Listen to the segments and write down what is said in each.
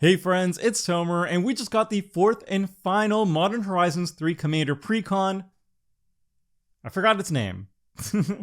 Hey friends, it's Tomer, and we just got the fourth and final Modern Horizons 3 Commander Precon. I forgot its name.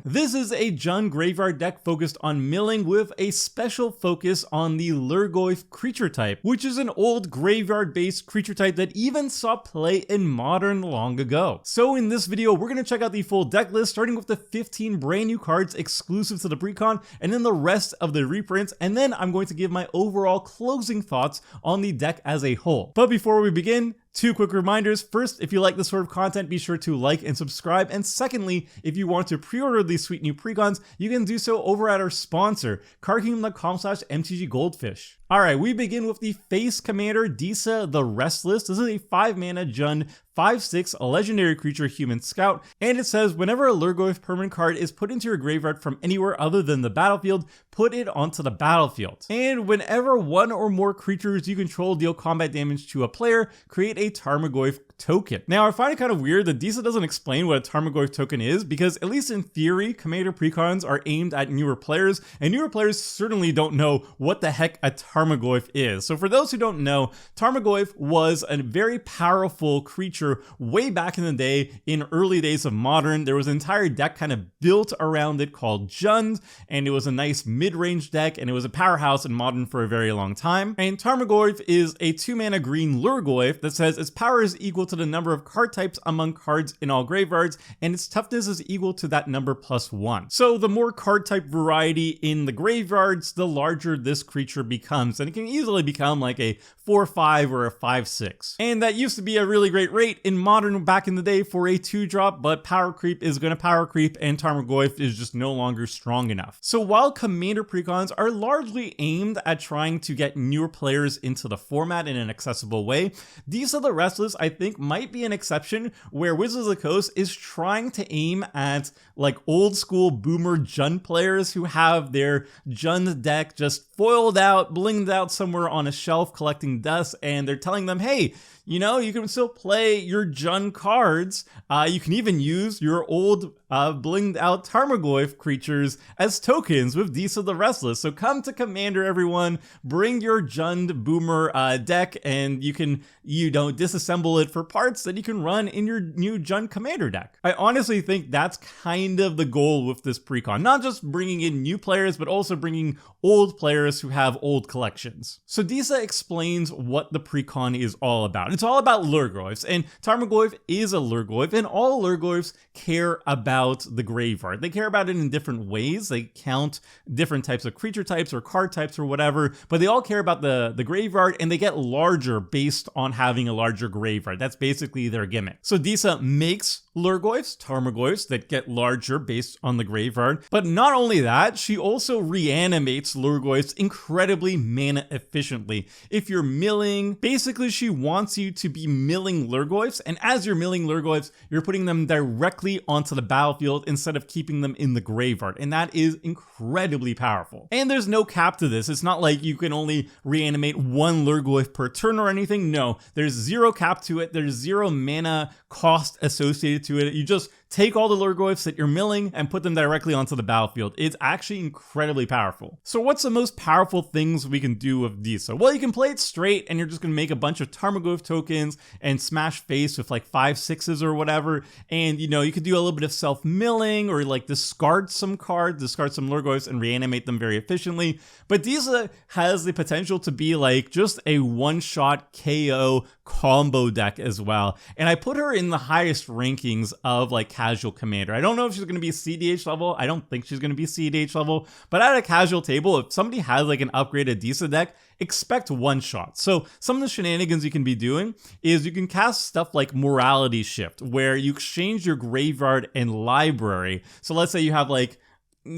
This is a Jund graveyard deck focused on milling with a special focus on the Tarmogoyf creature type, which is an old graveyard-based creature type that even saw play in Modern long ago. So in this video, we're going to check out the full deck list, starting with the 15 brand new cards exclusive to the Precon, and then the rest of the reprints, and then I'm going to give my overall closing thoughts on the deck as a whole. But before we begin, two quick reminders. First, if you like this sort of content, be sure to like and subscribe. And secondly, if you want to pre-order these sweet new precons, you can do so over at our sponsor, cardkingdom.com/MTG Goldfish. Alright, we begin with the face commander, Disa the Restless. This is a 5-mana Jund 5/6 legendary creature human scout, and it says whenever a Tarmogoyf permanent card is put into your graveyard from anywhere other than the battlefield, put it onto the battlefield. And whenever one or more creatures you control deal combat damage to a player, create a Tarmogoyf token. Now, I find it kind of weird that Disa doesn't explain what a Tarmogoyf token is, because at least in theory, Commander Precons are aimed at newer players, and newer players certainly don't know what the heck a Tarmogoyf is. So for those who don't know, Tarmogoyf was a very powerful creature way back in the day, in early days of Modern. There was an entire deck kind of built around it called Jund, and it was a nice mid-range deck, and it was a powerhouse in Modern for a very long time. And Tarmogoyf is a 2-mana green Tarmogoyf that says its power is equal to the number of card types among cards in all graveyards, and its toughness is equal to that number +1. So the more card type variety in the graveyards, the larger this creature becomes, and it can easily become like a 4/5 or a 5/6. And that used to be a really great rate in Modern back in the day for a 2-drop, but power creep is going to power creep, and Tarmogoyf is just no longer strong enough. So while Commander Precons are largely aimed at trying to get newer players into the format in an accessible way, Disa the Restless, I think, might be an exception, where Wizards of the Coast is trying to aim at like old school boomer Jund players who have their Jund deck just foiled out, blinged out somewhere on a shelf collecting dust, and they're telling them, hey, you know, you can still play your Jund cards. You can even use your old blinged out Tarmogoyf creatures as tokens with Disa the Restless. So come to Commander, everyone. Bring your Jund boomer deck, and you can, disassemble it for parts that you can run in your new Jund Commander deck. I honestly think that's kind of the goal with this Precon. Not just bringing in new players, but also bringing old players who have old collections. So Disa explains what the Precon is all about. It's all about Tarmogoyfs, and Tarmogoyf is a Tarmogoyf, and all Tarmogoyfs care about the graveyard. They care about it in different ways. They count different types of creature types or card types or whatever, but they all care about the graveyard, and they get larger based on having a larger graveyard. That's basically their gimmick. So Disa makes Tarmogoyfs that get larger based on the graveyard, but not only that, she also reanimates Tarmogoyfs incredibly mana efficiently. If you're milling, basically she wants you to be milling Tarmogoyfs, and as you're milling Tarmogoyfs, you're putting them directly onto the battlefield instead of keeping them in the graveyard, and that is incredibly powerful. And there's no cap to this. It's not like you can only reanimate one Tarmogoyf per turn or anything. No, there's zero cap to it. There's zero mana cost associated to it. You just take all the Tarmogoyfs that you're milling and put them directly onto the battlefield. It's actually incredibly powerful. So what's the most powerful things we can do with Disa? Well, you can play it straight, and you're just going to make a bunch of Tarmogoyf tokens and smash face with like 5/6s or whatever. And you could do a little bit of self-milling, or like discard some cards, discard some Tarmogoyfs and reanimate them very efficiently. But Disa has the potential to be like just a one-shot KO combo deck as well. And I put her in the highest rankings of like casual commander. I don't know if she's going to be CDH level. I don't think she's going to be CDH level, but at a casual table, if somebody has like an upgraded Disa deck, expect one shot. So some of the shenanigans you can be doing is you can cast stuff like Morality Shift, where you exchange your graveyard and library. So let's say you have like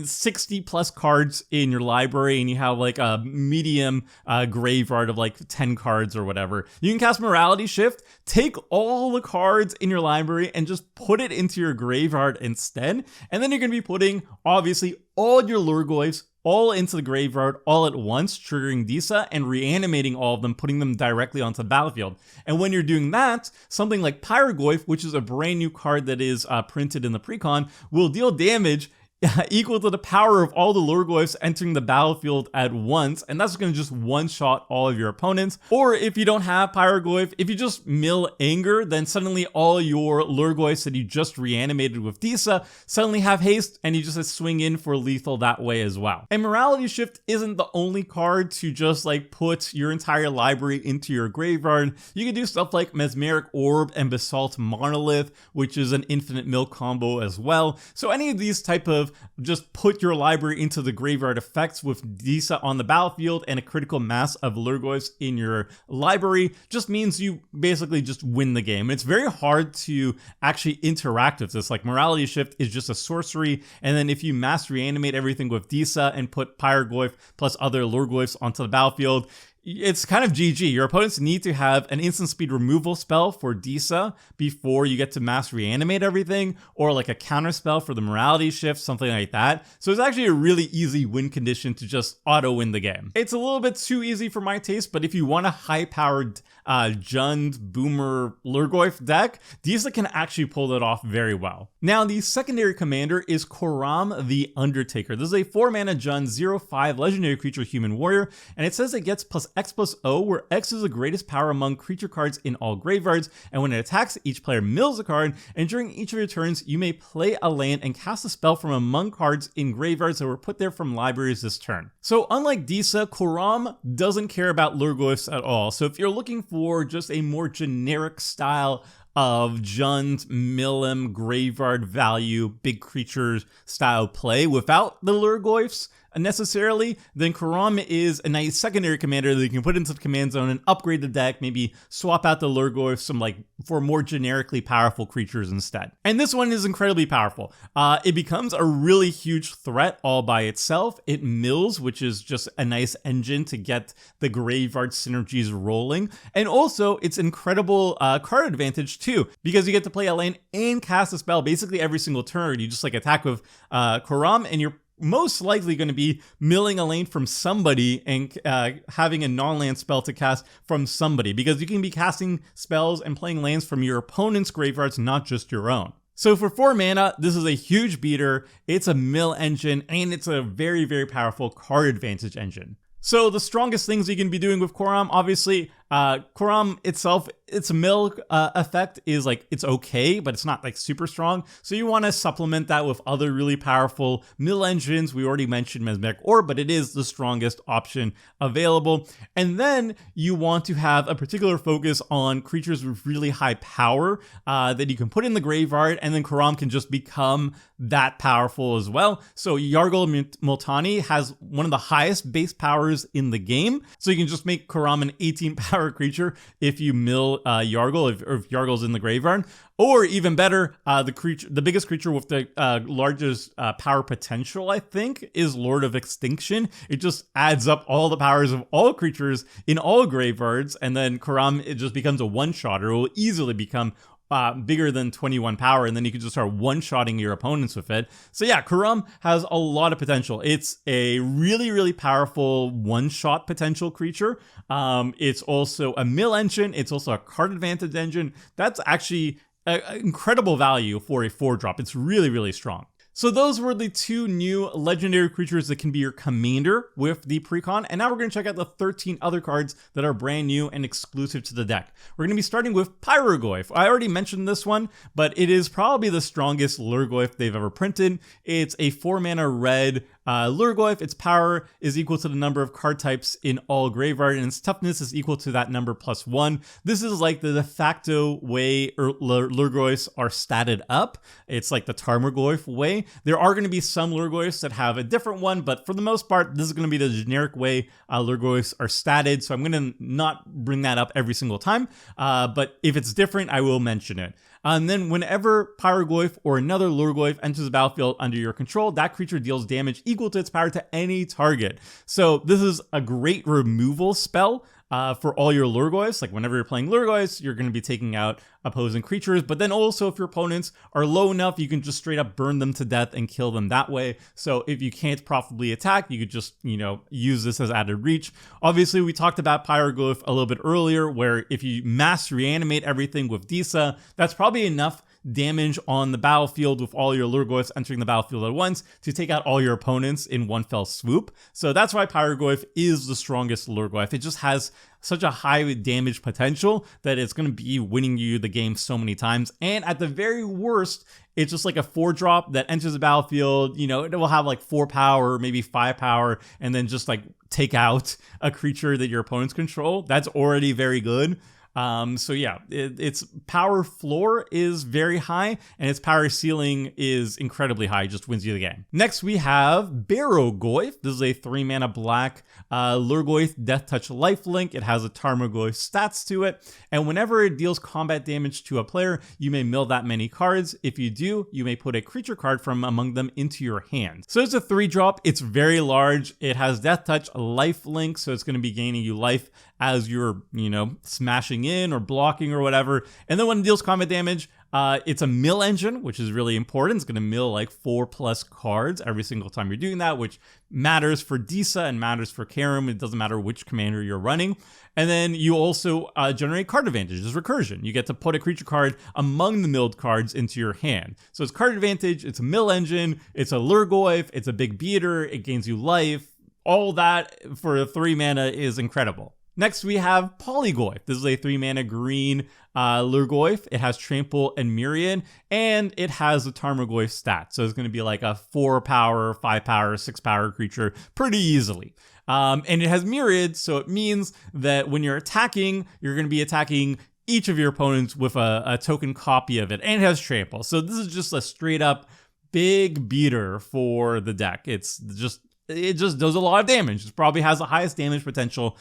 60 plus cards in your library, and you have like a medium graveyard of like 10 cards or whatever. You can cast Morality Shift, take all the cards in your library and just put it into your graveyard instead. And then you're going to be putting obviously all your Tarmogoyfs all into the graveyard all at once, triggering Disa and reanimating all of them, putting them directly onto the battlefield. And when you're doing that, something like Tarmogoyf, which is a brand new card that is printed in the Precon, will deal damage equal to the power of all the Lurgoyfs entering the battlefield at once, and that's going to just one-shot all of your opponents. Or if you don't have Pyrogoyf, if you just mill Anger, then suddenly all your Lurgoyfs that you just reanimated with Disa suddenly have haste, and you just swing in for lethal that way as well. And Morality Shift isn't the only card to just like put your entire library into your graveyard. You can do stuff like Mesmeric Orb and Basalt Monolith, which is an infinite mill combo as well. So any of these type of just put your library into the graveyard effects with Disa on the battlefield and a critical mass of Lurgoyfs in your library just means you basically just win the game. It's very hard to actually interact with this. Like Morality Shift is just a sorcery, and then if you mass reanimate everything with Disa and put Pyrogoyf plus other Lurgoyfs onto the battlefield, it's kind of GG. Your opponents need to have an instant speed removal spell for Disa before you get to mass reanimate everything, or like a counter spell for the Morality Shift, something like that. So it's actually a really easy win condition to just auto win the game. It's a little bit too easy for my taste, but if you want a high-powered Jund Boomer Lurgoyf deck, Disa can actually pull it off very well. Now, the secondary commander is Koram the Undertaker. This is a 4-mana Jund 0/5 legendary creature human warrior, and it says it gets plus X plus O, where X is the greatest power among creature cards in all graveyards, and when it attacks, each player mills a card, and during each of your turns, you may play a land and cast a spell from among cards in graveyards that were put there from libraries this turn. So unlike Disa, Koram doesn't care about Lurgoyfs at all. So if you're looking for just a more generic style of Jund, Millim, graveyard value, big creatures style play without the Lurgoyfs necessarily, then Koram is a nice secondary commander that you can put into the command zone and upgrade the deck, maybe swap out the Lurgoyfs for more generically powerful creatures instead. And this one is incredibly powerful. It becomes a really huge threat all by itself. It mills, which is just a nice engine to get the graveyard synergies rolling. And also, it's incredible card advantage too, because you get to play a land and cast a spell basically every single turn. You just like attack with Koram, and you're most likely going to be milling a lane from somebody and having a non-land spell to cast from somebody, because you can be casting spells and playing lands from your opponent's graveyards, not just your own. So for 4 mana, this is a huge beater, it's a mill engine, and it's a very, very powerful card advantage engine. So the strongest things you can be doing with Koram, obviously, Koram itself, its mill effect is like, it's okay, but it's not like super strong. So you want to supplement that with other really powerful mill engines. We already mentioned Mesmeric Orb, but it is the strongest option available. And then you want to have a particular focus on creatures with really high power that you can put in the graveyard, and then Koram can just become that powerful as well. So Yargle Multani has one of the highest base powers in the game. So you can just make Koram an 18 power creature if you mill Yargle, if Yargle's in the graveyard. Or even better, the biggest creature with the largest power potential, I think, is Lord of Extinction. It just adds up all the powers of all creatures in all graveyards, and then Koram, it just becomes a one-shotter. It will easily become bigger than 21 power, and then you can just start one-shotting your opponents with it. So yeah, Koram has a lot of potential. It's a really, really powerful one-shot potential creature. It's also a mill engine. It's also a card advantage engine. That's actually incredible value for a 4-drop. It's really, really strong. So those were the 2 new legendary creatures that can be your commander with the Precon, and now we're going to check out the 13 other cards that are brand new and exclusive to the deck. We're going to be starting with Pyrogoyf. I already mentioned this one, but it is probably the strongest Lurgoyf they've ever printed. It's a 4-mana red Lurgoyf. Its power is equal to the number of card types in all graveyard, and its toughness is equal to that number plus 1. This is like the de facto way Lurgoyfs are statted up. It's like the Tarmogoyf way. There are going to be some Lurgoyfs that have a different one, but for the most part, this is going to be the generic way Lurgoyfs are statted, so I'm going to not bring that up every single time, but if it's different, I will mention it. And then whenever Pyrogoyf or another Lurgoyf enters the battlefield under your control, that creature deals damage equal to its power to any target. So this is a great removal spell for all your Lurgoyfs. Like whenever you're playing Lurgoyfs, you're going to be taking out opposing creatures, but then also if your opponents are low enough, you can just straight up burn them to death and kill them that way. So if you can't profitably attack, you could just, use this as added reach. Obviously, we talked about Pyrogoyf a little bit earlier, where if you mass reanimate everything with Disa, that's probably enough damage on the battlefield with all your Lurgoyfs entering the battlefield at once to take out all your opponents in one fell swoop. So that's why Pyrogoyf is the strongest Lurgoyf. It just has such a high damage potential that it's going to be winning you the game so many times. And at the very worst, it's just like a 4-drop that enters the battlefield. You know, it will have like 4 power, maybe 5 power, and then just like take out a creature that your opponents control. That's already very good. So yeah, its power floor is very high, and its power ceiling is incredibly high. It just wins you the game. Next, we have Barogoyf. This is a 3-mana black Lurgoyf Death Touch lifelink. It has a Tarmogoyf stats to it, and whenever it deals combat damage to a player, you may mill that many cards. If you do, you may put a creature card from among them into your hand. So it's a 3-drop. It's very large. It has Death Touch lifelink, so it's going to be gaining you life as you're, you know, smashing in or blocking or whatever. And then when it deals combat damage, it's a mill engine, which is really important. It's going to mill like 4+ cards every single time you're doing that, which matters for Disa and matters for Karim. It doesn't matter which commander you're running. And then you also generate card advantage. There's recursion. You get to put a creature card among the milled cards into your hand. So it's card advantage, it's a mill engine, it's a Lurgoyf, it's a big beater, it gains you life. All that for a 3 mana is incredible. Next, we have Polygoyf. This is a 3-mana green Lurgoyf. It has Trample and Myriad, and it has a Tarmogoyf stat. So it's going to be like a 4 power, 5 power, 6 power creature pretty easily. And it has Myriad, so it means that when you're attacking, you're going to be attacking each of your opponents with a token copy of it, and it has Trample. So this is just a straight up big beater for the deck. It just does a lot of damage. It probably has the highest damage potential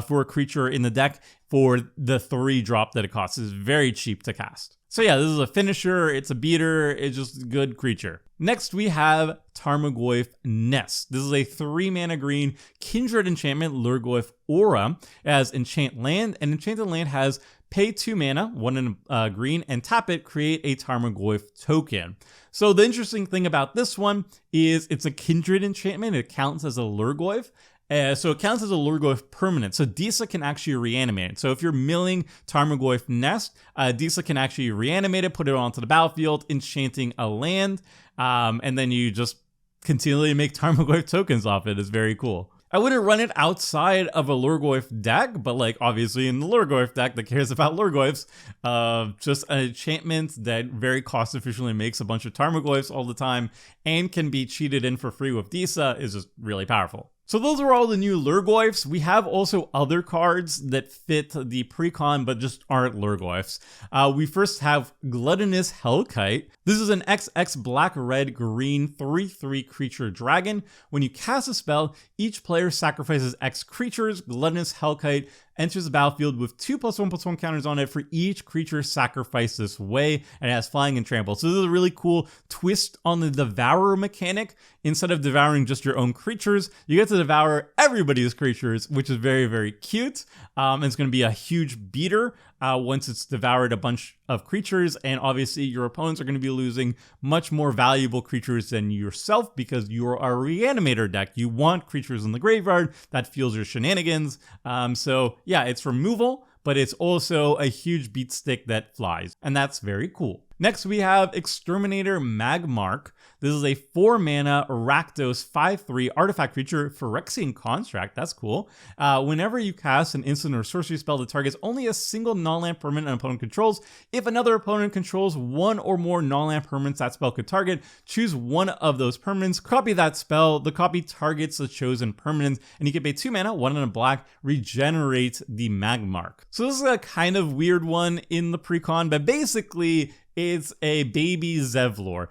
for a creature in the deck for the 3-drop that it costs. It's very cheap to cast. So yeah, this is a finisher. It's a beater. It's just a good creature. Next, we have Tarmogoyf Nest. This is a 3-mana green Kindred enchantment Lurgoyf Aura. It has Enchant Land, and Enchanted Land has pay 2 mana, 1 in green, and tap it, create a Tarmogoyf token. So the interesting thing about this one is it's a Kindred enchantment. It counts as a Lurgoyf. So it counts as a Lurgoyf permanent. So Disa can actually reanimate it. So if you're milling Tarmogoyf Nest, Disa can actually reanimate it, put it onto the battlefield, enchanting a land, and then you just continually make Tarmogoyf tokens off it. It's very cool. I wouldn't run it outside of a Lurgoyf deck, but like obviously in the Lurgoyf deck that cares about Lurgoyfs, just an enchantment that very cost efficiently makes a bunch of Tarmogoyfs all the time and can be cheated in for free with Disa is just really powerful. So those are all the new Lurgoyfs. We have also other cards that fit the Precon but just aren't Lurgoyfs. We first have Gluttonous Hellkite. This is an XX black, red, green 3/3 creature dragon. When you cast a spell, each player sacrifices X creatures. Gluttonous Hellkite enters the battlefield with 2+1/+1 counters on it for each creature sacrificed this way, and it has flying and trample. So this is a really cool twist on the Devourer mechanic. Instead of devouring just your own creatures, you get to devour everybody's creatures, which is very, very cute. And it's going to be a huge beater once it's devoured a bunch of creatures, and obviously your opponents are going to be losing much more valuable creatures than yourself because you're a reanimator deck. You want creatures in the graveyard that fuels your shenanigans. So yeah, it's removal, but it's also a huge beat stick that flies, and that's very cool. Next, we have Exterminator Magmark. This is a 4-mana Rakdos 5/3 artifact creature, Phyrexian Construct. That's cool. Whenever you cast an instant or sorcery spell that targets only a single non-land permanent an opponent controls, if another opponent controls one or more non-land permanents that spell could target, choose one of those permanents, copy that spell. The copy targets the chosen permanent, and you can pay 2 mana, 1 in a black, regenerate the Magmark. So this is a kind of weird one in the Precon, but basically it's a baby Zevlor.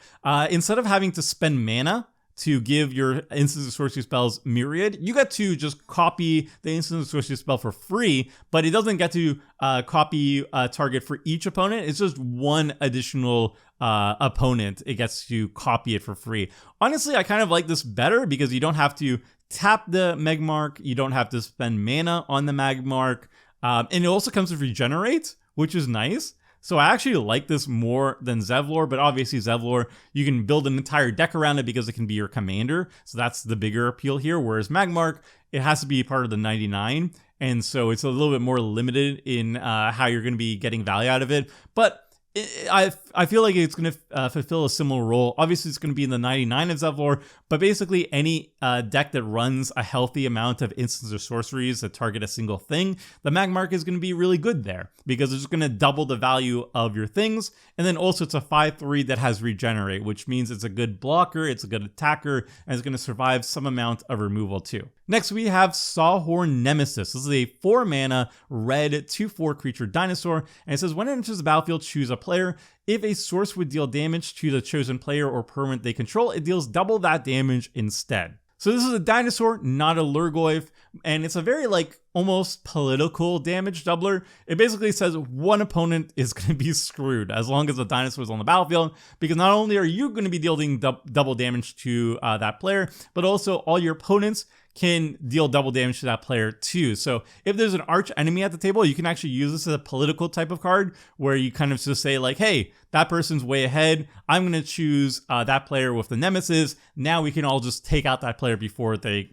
Instead of having to spend mana to give your instant sorcery spells Myriad, you get to just copy the instant sorcery spell for free, but it doesn't get to copy a target for each opponent. It's just one additional opponent. It gets to copy it for free. Honestly, I kind of like this better because you don't have to tap the Magmark, you don't have to spend mana on the Magmark, and it also comes with regenerate, which is nice. So I actually like this more than Zevlor, but obviously Zevlor, you can build an entire deck around it because it can be your commander. So that's the bigger appeal here. Whereas Magmark, it has to be part of the 99. And so it's a little bit more limited in how you're going to be getting value out of it. But I feel like it's going to fulfill a similar role. Obviously, it's going to be in the 99 of Zevlor, but basically any deck that runs a healthy amount of instants or sorceries that target a single thing, the Magmark is going to be really good there because it's just going to double the value of your things. And then also it's a 5/3 that has regenerate, which means it's a good blocker, it's a good attacker, and it's going to survive some amount of removal too. Next, we have Sawhorn Nemesis. This is a 4-mana red 2/4 creature dinosaur, and it says when it enters the battlefield, choose a player. If a source would deal damage to the chosen player or permanent they control, it deals double that damage instead. So this is a dinosaur, not a Lurgoyf, and it's a very almost political damage doubler. It basically says one opponent is going to be screwed as long as the dinosaur is on the battlefield, because not only are you going to be dealing double damage to that player, but also all your opponents can deal double damage to that player too. So if there's an arch enemy at the table, you can actually use this as a political type of card where you kind of just say hey, that person's way ahead. I'm going to choose that player with the nemesis. Now we can all just take out that player before they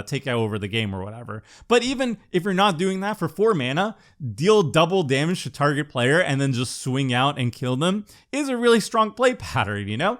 take over the game or whatever. But even if you're not doing that, for 4 mana, deal double damage to target player and then just swing out and kill them is a really strong play pattern, you know?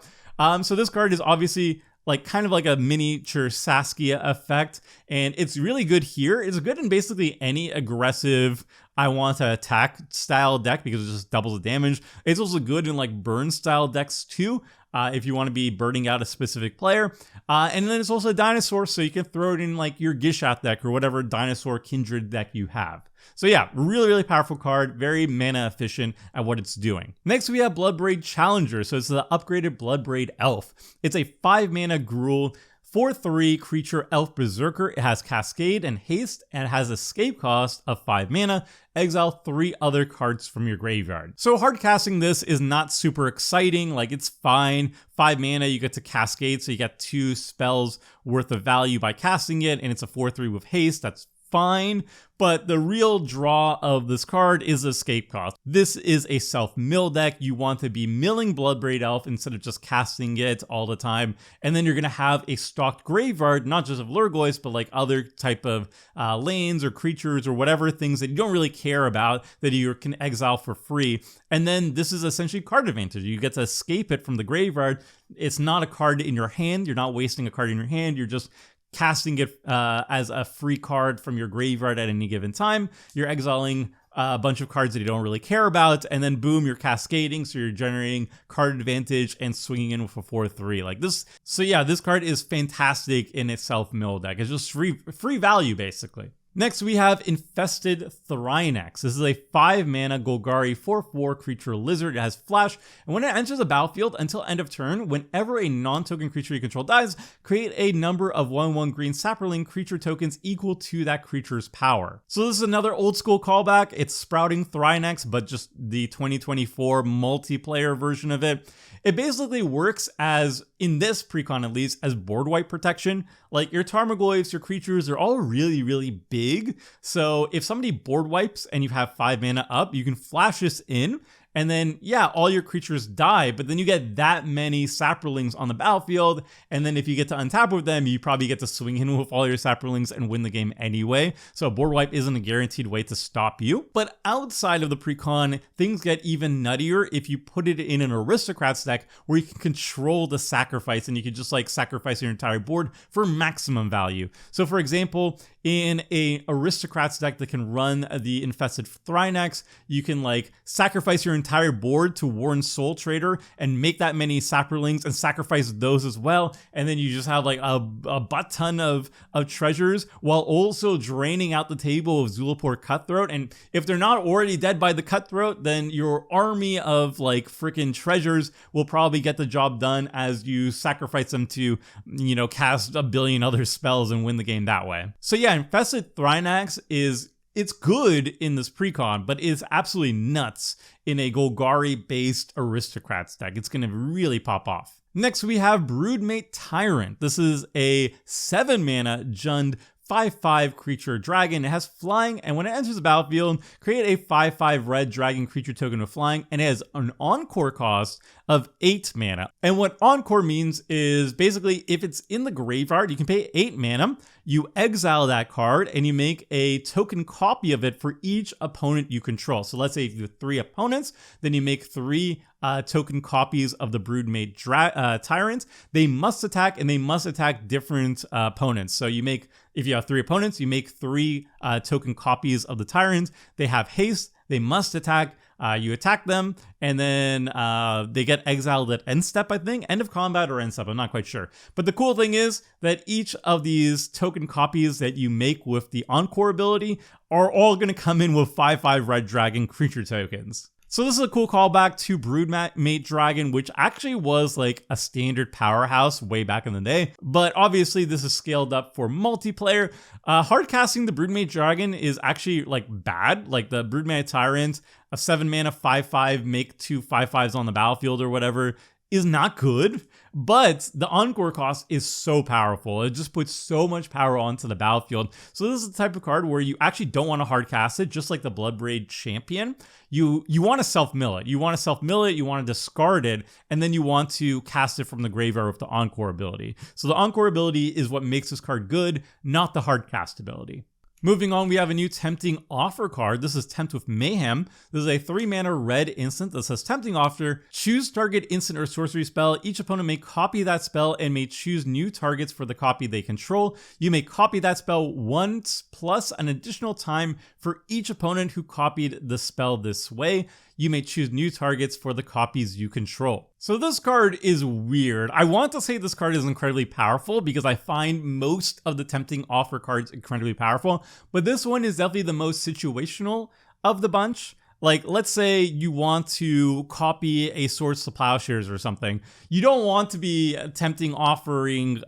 So this card is obviously kind of like a miniature Saskia effect, and it's really good here. It's good in basically any aggressive I want to attack style deck because it just doubles the damage. It's also good in burn style decks too, if you want to be burning out a specific player. And then it's also a dinosaur, so you can throw it in your Gishath deck or whatever dinosaur kindred deck you have. So yeah, really, really powerful card, very mana efficient at what it's doing. Next, we have Bloodbraid Challenger. So it's the upgraded Bloodbraid Elf. It's a 5-mana Gruul 4/3 creature elf berserker. It has Cascade and Haste, and it has escape cost of 5 mana. Exile 3 other cards from your graveyard. So hard casting this is not super exciting. It's fine. 5 mana, you get to Cascade, so you get 2 spells worth of value by casting it, and it's a 4/3 with Haste. That's fine, but the real draw of this card is escape cost. This is a self-mill deck. You want to be milling Bloodbraid Elf instead of just casting it all the time, and then you're going to have a stocked graveyard, not just of Lurgoyfs, but other type of lanes or creatures or whatever things that you don't really care about that you can exile for free. And then this is essentially card advantage. You get to escape it from the graveyard. It's not a card in your hand. You're not wasting a card in your hand. You're just casting it as a free card from your graveyard at any given time. You're exiling a bunch of cards that you don't really care about, and then boom, you're cascading, so you're generating card advantage and swinging in with a 4/3 this. So yeah, this card is fantastic in its self-mill deck. It's just free value basically. Next, we have Infested Thrynax. This is a 5-mana Golgari 4/4 creature lizard. It has flash, and when it enters the battlefield until end of turn, whenever a non-token creature you control dies, create a number of 1/1 green sapperling creature tokens equal to that creature's power. So this is another old school callback. It's Sprouting Thrynax, but just the 2024 multiplayer version of it. It basically works as, in this precon at least, as board wipe protection. Your Tarmogoyfs, your creatures, they're all really, really big. So if somebody board wipes and you have 5 mana up, you can flash this in, and then, yeah, all your creatures die, but then you get that many sapperlings on the battlefield, and then if you get to untap with them, you probably get to swing in with all your sapperlings and win the game anyway. So a board wipe isn't a guaranteed way to stop you. But outside of the precon, things get even nuttier if you put it in an Aristocrats deck where you can control the sacrifice, and you can just sacrifice your entire board for maximum value. So for example, in a Aristocrats deck that can run the Infested Thrynax, you can sacrifice your entire board to Worn Soul Trader and make that many sapperlings and sacrifice those as well, and then you just have a butt ton of treasures while also draining out the table of Zulapur Cutthroat. And if they're not already dead by the Cutthroat, then your army of freaking treasures will probably get the job done as you sacrifice them to cast a billion other spells and win the game that way. So yeah, Infested Thrynax it's good in this precon, but it's absolutely nuts in a Golgari-based Aristocrats deck. It's going to really pop off. Next, we have Broodmate Tyrant. This is a 7-mana Jund 5/5 creature dragon. It has flying, and when it enters the battlefield, create a 5/5 red dragon creature token with flying, and it has an encore cost of 8 mana. And what encore means is basically if it's in the graveyard, you can pay 8 mana. you exile that card and you make a token copy of it for each opponent you control. So let's say if you have 3 opponents, then you make 3 token copies of the Broodmate Tyrant. They must attack, and they must attack different opponents. So you make, if you have 3 opponents, you make 3 token copies of the Tyrant. They have haste, they must attack. You attack them, and then they get exiled at end step, I think. End of combat or end step, I'm not quite sure. But the cool thing is that each of these token copies that you make with the Encore ability are all going to come in with 5/5 red dragon creature tokens. So this is a cool callback to Broodmate Dragon, which actually was like a standard powerhouse way back in the day. But obviously this is scaled up for multiplayer. Hardcasting the Broodmate Dragon is actually like bad. Like the Broodmate Tyrant, a 7 mana 5/5, make 2 5/5s on the battlefield or whatever, is not good. But the Encore cost is so powerful. It just puts so much power onto the battlefield. So this is the type of card where you actually don't want to hard cast it, just like the Bloodbraid Champion. You want to self-mill it. You want to self-mill it, you want to discard it, and then you want to cast it from the graveyard with the Encore ability. So the Encore ability is what makes this card good, not the hard cast ability. Moving on, we have a new Tempting Offer card. This is Tempt with Mayhem. This is a 3 mana red instant that says Tempting Offer. Choose target instant or sorcery spell. Each opponent may copy that spell and may choose new targets for the copy they control. You may copy that spell once plus an additional time for each opponent who copied the spell this way. You may choose new targets for the copies you control. So this card is weird. I want to say this card is incredibly powerful because I find most of the Tempting Offer cards incredibly powerful, but this one is definitely the most situational of the bunch. Like, let's say you want to copy a Swords to Plowshares or something. You don't want to be tempting offering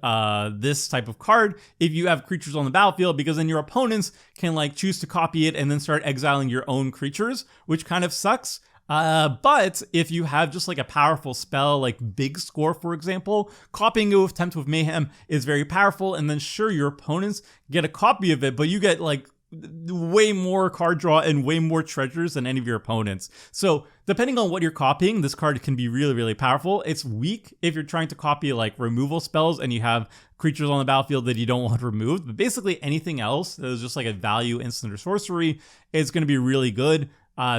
this type of card if you have creatures on the battlefield, because then your opponents can like choose to copy it and then start exiling your own creatures, which kind of sucks. But if you have just like a powerful spell like Big Score, for example, copying it with Tempt with Mayhem is very powerful, and then sure, your opponents get a copy of it, but you get like way more card draw and way more treasures than any of your opponents. So depending on what you're copying, this card can be really, really powerful. It's weak if you're trying to copy like removal spells and you have creatures on the battlefield that you don't want removed, but basically anything else that is just like a value instant or sorcery is going to be really good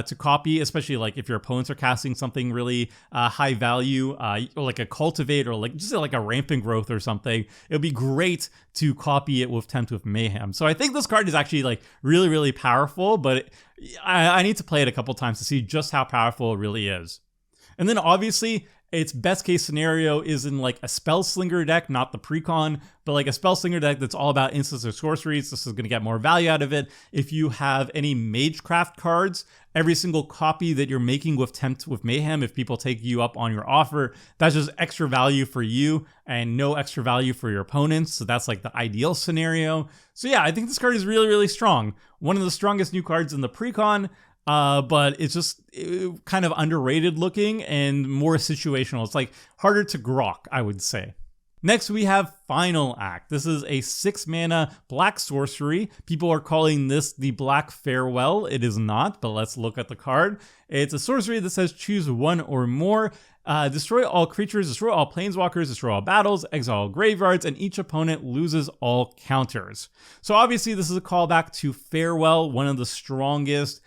to copy, especially like if your opponents are casting something really high value, or like a Cultivate, or like just like a Rampant Growth or something. It would be great to copy it with Tempt with Mayhem. So I think this card is actually like really, really powerful, but I need to play it a couple times to see just how powerful it really is. And then obviously its best case scenario is in like a Spellslinger deck, not the Precon, but like a Spellslinger deck that's all about instants or sorceries. This is going to get more value out of it. If you have any Magecraft cards, every single copy that you're making with Tempt with Mayhem, if people take you up on your offer, that's just extra value for you and no extra value for your opponents. So that's like the ideal scenario. So yeah, I think this card is really, really strong. One of the strongest new cards in the Precon. But it's just kind of underrated looking and more situational. It's like harder to grok, I would say. Next, we have Final Act. This is a 6 mana black sorcery. People are calling this the Black Farewell. It is not, but let's look at the card. It's a sorcery that says choose one or more. Destroy all creatures, destroy all planeswalkers, destroy all battles, exile all graveyards, and each opponent loses all counters. So obviously this is a callback to Farewell, one of the strongest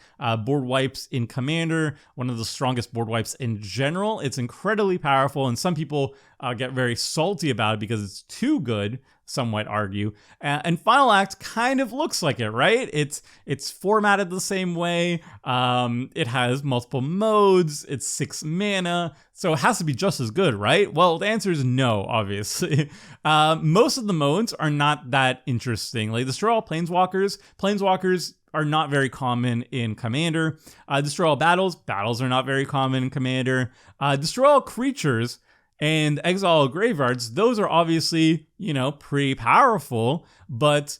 board wipes in Commander, one of the strongest board wipes in general. It's incredibly powerful, and some people get very salty about it because it's too good, some might argue. And Final Act kind of looks like it, right? It's formatted the same way. It has multiple modes. It's 6 mana. So it has to be just as good, right? Well, the answer is no, obviously. Most of the modes are not that interesting. Like Destroy all Planeswalkers. Planeswalkers are not very common in Commander. Destroy all battles. Battles are not very common in Commander. Destroy all creatures and exile all graveyards. Those are obviously, you know, pretty powerful, but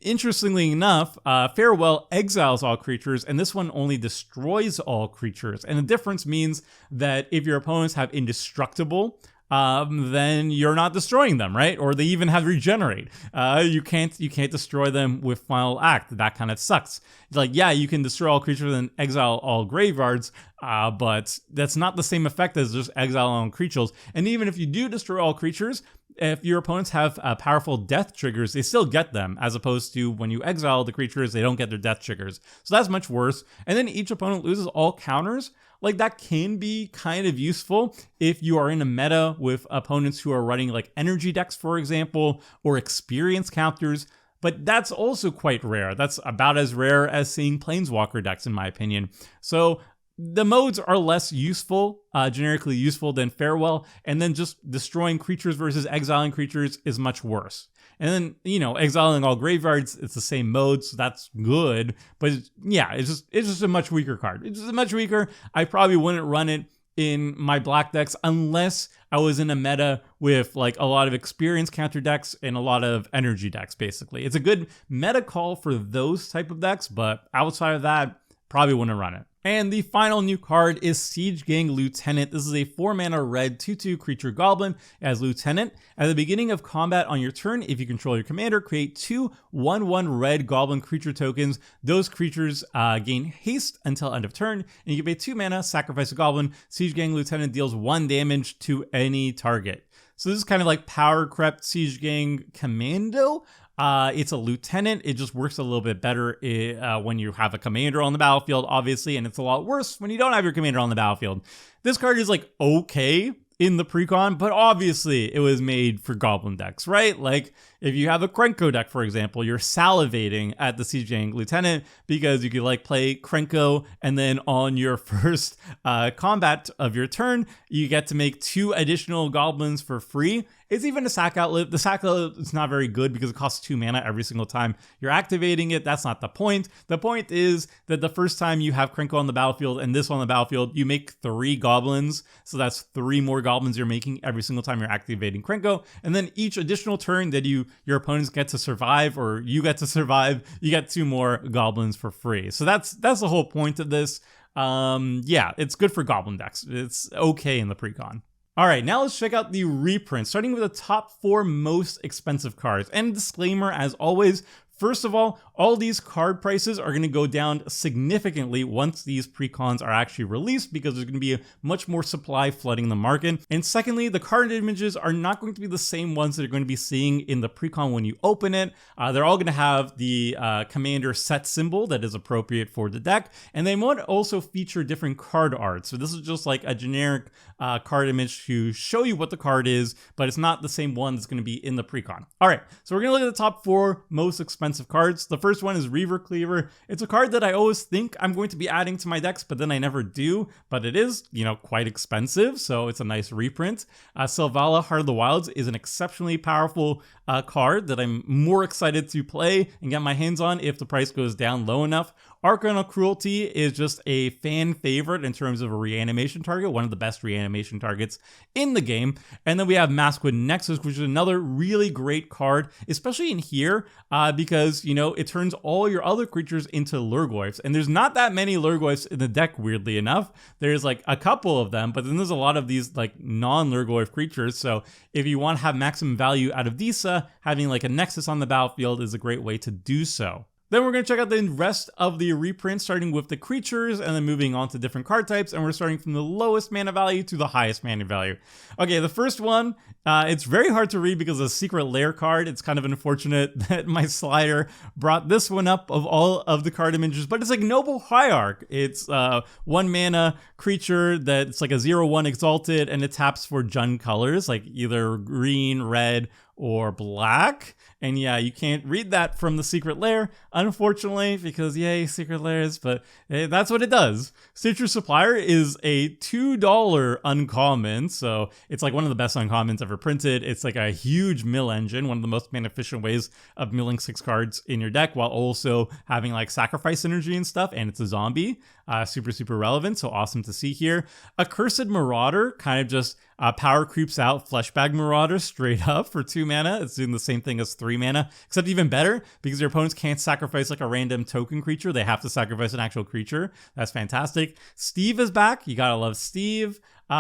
interestingly enough, Farewell exiles all creatures, and this one only destroys all creatures. And the difference means that if your opponents have indestructible, then you're not destroying them, right? Or they even have regenerate. You can't destroy them with Final Act. That kind of sucks. It's like, yeah, you can destroy all creatures and exile all graveyards, but that's not the same effect as just exile all creatures. And even if you do destroy all creatures, if your opponents have powerful death triggers, they still get them, as opposed to when you exile the creatures, they don't get their death triggers. So that's much worse. And then each opponent loses all counters. Like, that can be kind of useful if you are in a meta with opponents who are running like energy decks, for example, or experience counters. But that's also quite rare. That's about as rare as seeing Planeswalker decks, in my opinion. So the modes are less useful, generically useful than Farewell, and then just destroying creatures versus exiling creatures is much worse. And then, you know, exiling all graveyards, it's the same mode, so that's good. But yeah, it's just a much weaker card. It's just much weaker. I probably wouldn't run it in my black decks unless I was in a meta with like a lot of experience counter decks and a lot of energy decks, basically. It's a good meta call for those type of decks, but outside of that, probably wouldn't run it. And the final new card is Siege Gang Lieutenant. This is a 4-mana red 2/2 creature goblin as Lieutenant. At the beginning of combat on your turn, if you control your commander, create 2 1/1 red goblin creature tokens. Those creatures gain haste until end of turn, and you can pay 2 mana, sacrifice a goblin. Siege Gang Lieutenant deals 1 damage to any target. So this is kind of like Power Crept Siege Gang Commando. It's a lieutenant. It just works a little bit better when you have a commander on the battlefield, obviously, and it's a lot worse when you don't have your commander on the battlefield. This card is like okay in the Precon, but obviously it was made for goblin decks, right? Like if you have a Krenko deck, for example, you're salivating at the Siege Gang Lieutenant because you could like play Krenko, and then on your first combat of your turn, you get to make 2 additional goblins for free. It's even a sack outlet. The sack outlet is not very good because it costs 2 mana every single time you're activating it. That's not the point. The point is that the first time you have Krenko on the battlefield and this on the battlefield, you make 3 goblins. So that's 3 more goblins you're making every single time you're activating Krenko. And then each additional turn that your opponents get to survive, or you get to survive, you get 2 more goblins for free. So that's the whole point of this. Yeah, it's good for goblin decks. It's okay in the Precon. All right, now let's check out the reprints, starting with the top 4 most expensive cards. And disclaimer, as always, first of all these card prices are going to go down significantly once these Precons are actually released, because there's going to be a much more supply flooding the market. And secondly, the card images are not going to be the same ones that you're going to be seeing in the Precon when you open it. They're all going to have the commander set symbol that is appropriate for the deck, and they might also feature different card art. So this is just like a generic card image to show you what the card is, but it's not the same one that's going to be in the Precon. All right, so we're going to look at the top 4 most expensive cards. The first one is Reaver Cleaver. It's a card that I always think I'm going to be adding to my decks, but then I never do. But it is, you know, quite expensive, so it's a nice reprint. Selvala, Heart of the Wilds is an exceptionally powerful card that I'm more excited to play and get my hands on if the price goes down low enough. Arcana Cruelty is just a fan favorite in terms of a reanimation target, one of the best reanimation targets in the game. And then we have Maskwood Nexus, which is another really great card, especially in here, because, you know, it turns all your other creatures into Lurgoyfs. And there's not that many Lurgoyfs in the deck, weirdly enough. There's like a couple of them, but then there's a lot of these like non-Lurgoyf creatures. So if you want to have maximum value out of Disa, having like a Nexus on the battlefield is a great way to do so. Then we're going to check out the rest of the reprints, starting with the creatures and then moving on to different card types. And we're starting from the lowest mana value to the highest mana value. Okay, the first one, it's very hard to read because of a Secret Lair card. It's kind of unfortunate that my slider brought this one up of all of the card images, but it's like Noble Hierarch. It's 1 mana creature that's like a 0/1 exalted, and it taps for Jund colors, like either green, red, or black. And yeah, you can't read that from the Secret Lair, unfortunately, because yay, Secret Lairs, but that's what it does. Citrus Supplier is a $2 uncommon, so it's like one of the best uncommons ever printed. It's like a huge mill engine, one of the most efficient ways of milling 6 cards in your deck, while also having like sacrifice energy and stuff, and it's a zombie. Super relevant, so awesome to see here. Accursed Marauder kind of just power creeps out Fleshbag Marauder straight up for 2 mana. It's doing the same thing as 3 mana, except even better because your opponents can't sacrifice like a random token creature. They have to sacrifice an actual creature. That's fantastic. Steve is back. You gotta love Steve.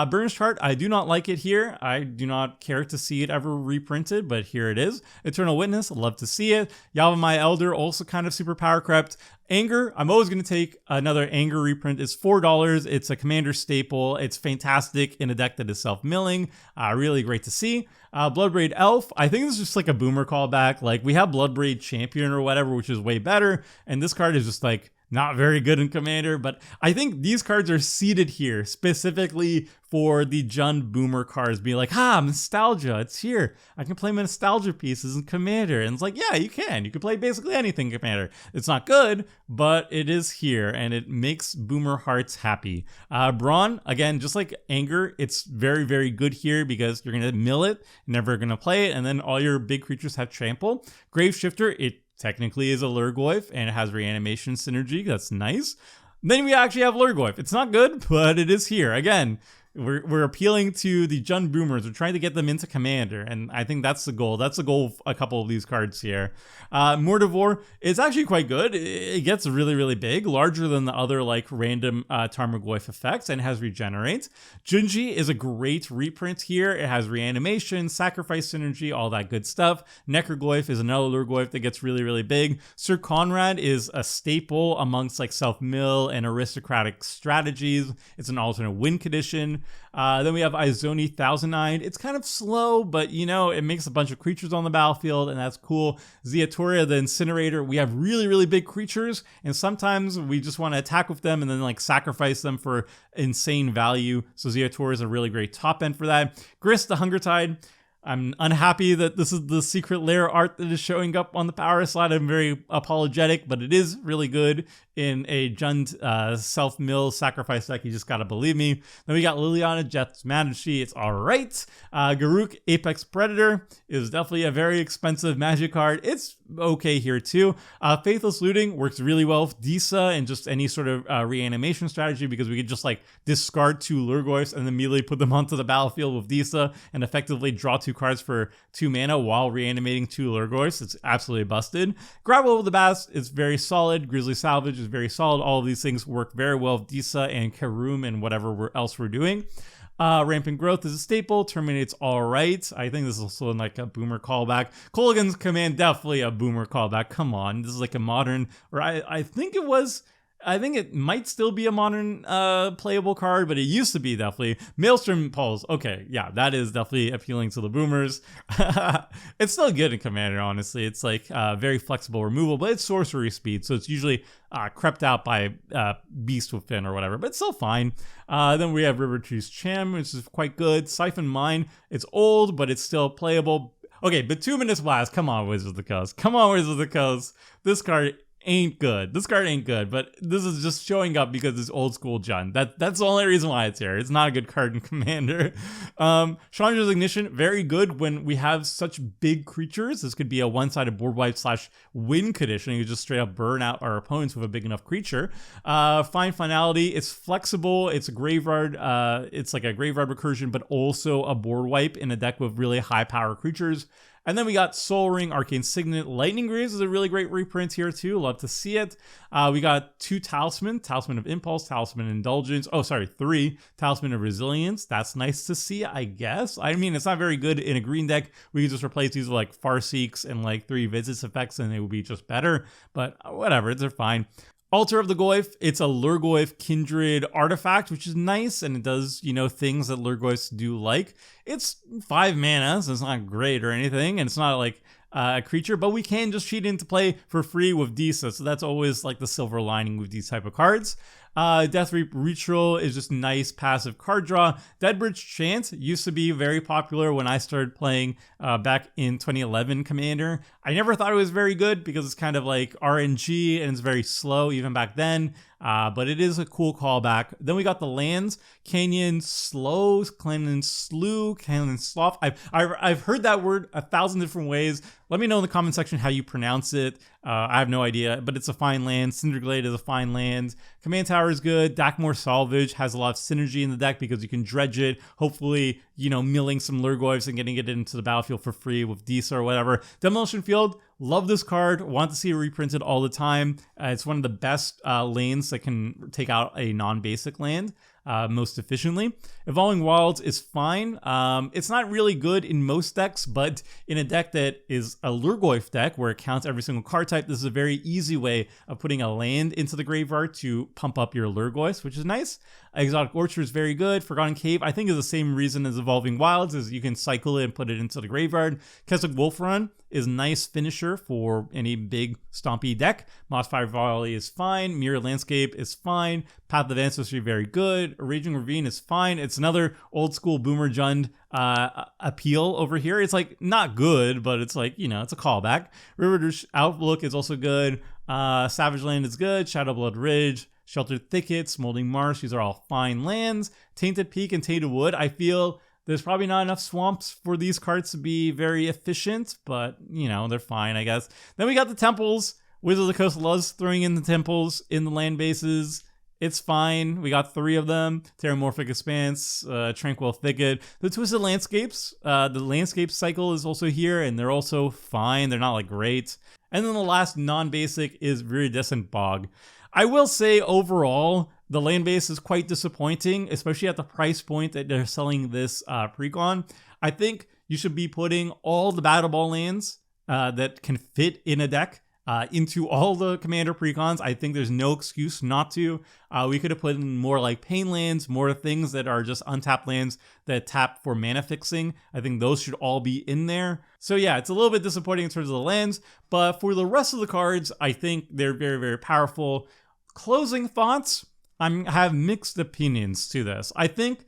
Burnish Heart, I do not like it here. I do not care to see it ever reprinted, but here it is. Eternal Witness, love to see it. Yavimaya Elder, also kind of super power crept. Anger, I'm always going to take another Anger reprint. It's $4. It's a commander staple. It's fantastic in a deck that is self-milling. Really great to see. Bloodbraid Elf, I think this is just like a boomer callback. Like, we have Bloodbraid Champion or whatever, which is way better. And this card is just like not very good in Commander, but I think these cards are seeded here specifically for the Jund Boomer cards. Be like, nostalgia, it's here. I can play my nostalgia pieces in Commander. And it's like, yeah, you can. You can play basically anything in Commander. It's not good, but it is here, and it makes Boomer hearts happy. Brawn, again, just like Anger, it's very, very good here because you're going to mill it, never going to play it, and then all your big creatures have trample. Graveshifter, it technically is a Lurgoyf, and it has reanimation synergy. That's nice. Then we actually have Lurgoyf. It's not good, but it is here. Again, we're appealing to the Jund Boomers. We're trying to get them into Commander, and I think that's the goal. That's the goal of a couple of these cards here. Mordivore is actually quite good. It gets really, really big, larger than the other like random Tarmogoyf effects, and has Regenerate. Junji is a great reprint here. It has Reanimation, Sacrifice Synergy, all that good stuff. Necrogoyf is another Lurgoyf that gets really, really big. Sir Conrad is a staple amongst like self-mill and aristocratic strategies. It's an alternate win condition. Then we have Izoni 1009. It's kind of slow, but you know, it makes a bunch of creatures on the battlefield, and that's cool. Zeatoria the Incinerator. We have really, really big creatures, and sometimes we just want to attack with them and then like sacrifice them for insane value. So Zeatoria is a really great top end for that. Grist the Hunger Tide. I'm unhappy that this is the secret lair art that is showing up on the power slide. I'm very apologetic, but it is really good in a Jund self-mill sacrifice deck. You just gotta believe me. Then we got Liliana Jeth's Majesty. It's all right. Garruk Apex Predator is definitely a very expensive magic card. It's okay here too. Faithless Looting works really well with Disa and just any sort of reanimation strategy, because we could just like discard 2 Lurgoyfs and then immediately put them onto the battlefield with Disa and effectively draw 2 cards for 2 mana while reanimating 2 Lurgoyfs. It's absolutely busted. Grapple with the Bast is very solid. Grizzly Salvage is very solid. All of these things work very well with Disa and Karum and whatever else we're doing. Rampant Growth is a staple. Terminate's all right. I think this is also like a boomer callback. Kolaghan's Command, definitely a boomer callback. Come on. This is like a modern, or I think it was, I think it might still be a modern playable card, but it used to be definitely. Maelstrom Pulse. Okay, yeah, that is definitely appealing to the boomers. It's still good in Commander, honestly. It's like very flexible removal, but it's sorcery speed, so it's usually crept out by Beast with Fin or whatever, but it's still fine. Then we have River Tree's Cham, which is quite good. Siphon Mine, it's old, but it's still playable. Okay, Bituminous Blast. Come on, Wizards of the Coast. Come on, Wizards of the Coast. This card ain't good. This card ain't good, but this is just showing up because it's old school Jund. That's the only reason why it's here. It's not a good card in Commander. Chandra's Ignition, very good when we have such big creatures. This could be a one-sided board wipe / win condition. You just straight up burn out our opponents with a big enough creature. Fine Finality, it's flexible. It's a graveyard. It's like a graveyard recursion, but also a board wipe in a deck with really high power creatures. And then we got Soul Ring, Arcane Signet. Lightning Greaves is a really great reprint here too. Love to see it. We got 2 Talisman. Talisman of Impulse, Talisman of Indulgence. Oh, sorry, 3. Talisman of Resilience. That's nice to see, I guess. I mean, it's not very good in a green deck. We could just replace these with like Farseeks and like 3 Visits effects and it would be just better. But whatever, they're fine. Altar of the Goyf, it's a Lurgoyf Kindred artifact, which is nice, and it does, you know, things that Lurgoyfs do like. It's 5 mana, so it's not great or anything, and it's not like a creature, but we can just cheat into play for free with Disa, so that's always like the silver lining with these type of cards. Deathreap Ritual is just nice passive card draw. Deadbridge Chant used to be very popular when I started playing back in 2011 Commander. I never thought it was very good because it's kind of like RNG and it's very slow even back then. But it is a cool callback. Then we got the lands: Canyon Slow, Canyon Slew, Canyon Slough. I've heard that word 1,000 different ways. Let me know in the comment section how you pronounce it. I have no idea, but it's a fine land. Cinderglade is a fine land. Command Tower is good. Dakmor Salvage has a lot of synergy in the deck because you can dredge it. Hopefully, you know, milling some Lurgoyfs and getting it into the battlefield for free with Disa or whatever. Demolition Field, love this card. Want to see it reprinted all the time. It's one of the best lanes that can take out a non-basic land. most efficiently. Evolving Wilds is fine. It's not really good in most decks, but in a deck that is a Lurgoyf deck where it counts every single card type, this is a very easy way of putting a land into the graveyard to pump up your Lurgoyfs, which is nice. Exotic Orchard is very good. Forgotten Cave, I think, is the same reason as Evolving Wilds, is you can cycle it and put it into the graveyard. Keswick Wolf Run is a nice finisher for any big stompy deck. Mossfire Valley is fine. Mirror Landscape is fine. Path of Ancestry, very good. Raging Ravine is fine. It's another old school Boomer Jund appeal over here. It's like not good, but it's like, you know, it's a callback. River Outlook is also good. Savage Land is good. Shadowblood Ridge, Sheltered Thickets, Molding Marsh, these are all fine lands. Tainted Peak and Tainted Wood, I feel there's probably not enough swamps for these cards to be very efficient, but, you know, they're fine, I guess. Then we got the temples. Wizards of the Coast loves throwing in the temples in the land bases. It's fine. We got 3 of them. Terramorphic Expanse, Tranquil Thicket. The Twisted Landscapes, the landscape cycle is also here, and they're also fine. They're not, like, great. And then the last non-basic is Viridescent Bog. I will say overall, the land base is quite disappointing, especially at the price point that they're selling this Precon. I think you should be putting all the Battle Ball lands that can fit in a deck into all the Commander Precons. I think there's no excuse not to. We could have put in more like Pain lands, more things that are just untapped lands that tap for mana fixing. I think those should all be in there. So yeah, it's a little bit disappointing in terms of the lands, but for the rest of the cards, I think they're very, very powerful. Closing thoughts, I have mixed opinions to this. I think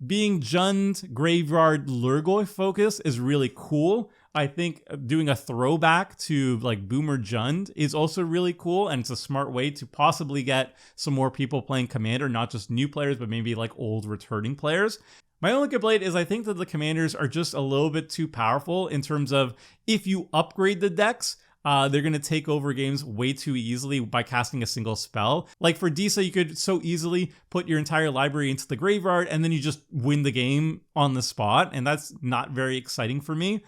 being Jund Graveyard Lurgoyf focus is really cool. I think doing a throwback to like Boomer Jund is also really cool, and it's a smart way to possibly get some more people playing Commander, not just new players, but maybe like old returning players. My only complaint is I think that the Commanders are just a little bit too powerful in terms of if you upgrade the decks, they're going to take over games way too easily by casting a single spell. Like for Disa, you could so easily put your entire library into the graveyard and then you just win the game on the spot, and that's not very exciting for me.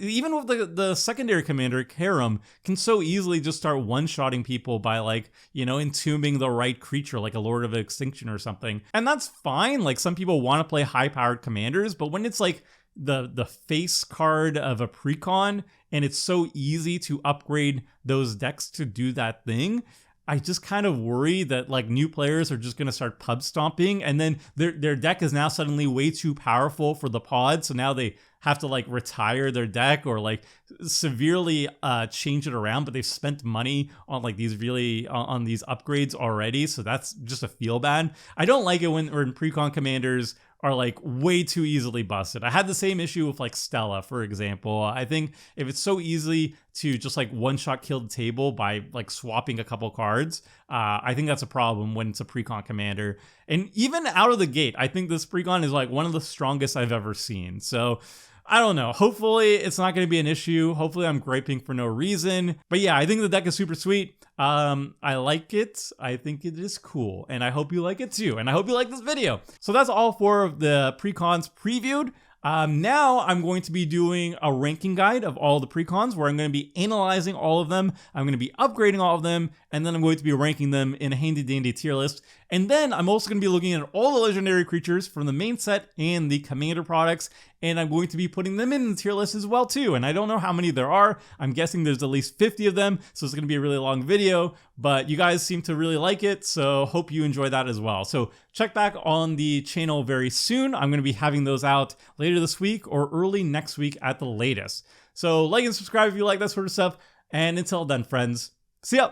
Even with the secondary commander, Karam, can so easily just start one-shotting people by like, you know, entombing the right creature like a Lord of Extinction or something. And that's fine. Like some people want to play high-powered commanders, but when it's like the face card of a Precon and it's so easy to upgrade those decks to do that thing, I just kind of worry that like new players are just going to start pub stomping, and then their deck is now suddenly way too powerful for the pod, so now they have to like retire their deck or like severely change it around, but they've spent money on like these really on these upgrades already, so that's just a feel bad. I don't like it when Precon commanders are like way too easily busted. I had the same issue with like Stella, for example. I think if it's so easy to just like one-shot kill the table by like swapping a couple cards, I think that's a problem when it's a Precon commander. And even out of the gate, I think this Precon is like one of the strongest I've ever seen. So I don't know. Hopefully it's not going to be an issue. Hopefully I'm griping for no reason. But yeah, I think the deck is super sweet. I like it. I think it is cool. And I hope you like it too. And I hope you like this video. So that's all 4 of the Precons previewed. Now I'm going to be doing a ranking guide of all the Precons where I'm going to be analyzing all of them. I'm going to be upgrading all of them, and then I'm going to be ranking them in a handy dandy tier list. And then I'm also going to be looking at all the legendary creatures from the main set and the Commander products, and I'm going to be putting them in the tier list as well too. And I don't know how many there are. I'm guessing there's at least 50 of them, so it's going to be a really long video, but you guys seem to really like it, so hope you enjoy that as well. So check back on the channel very soon. I'm going to be having those out later this week or early next week at the latest. So like and subscribe if you like that sort of stuff, and until then, friends, see ya!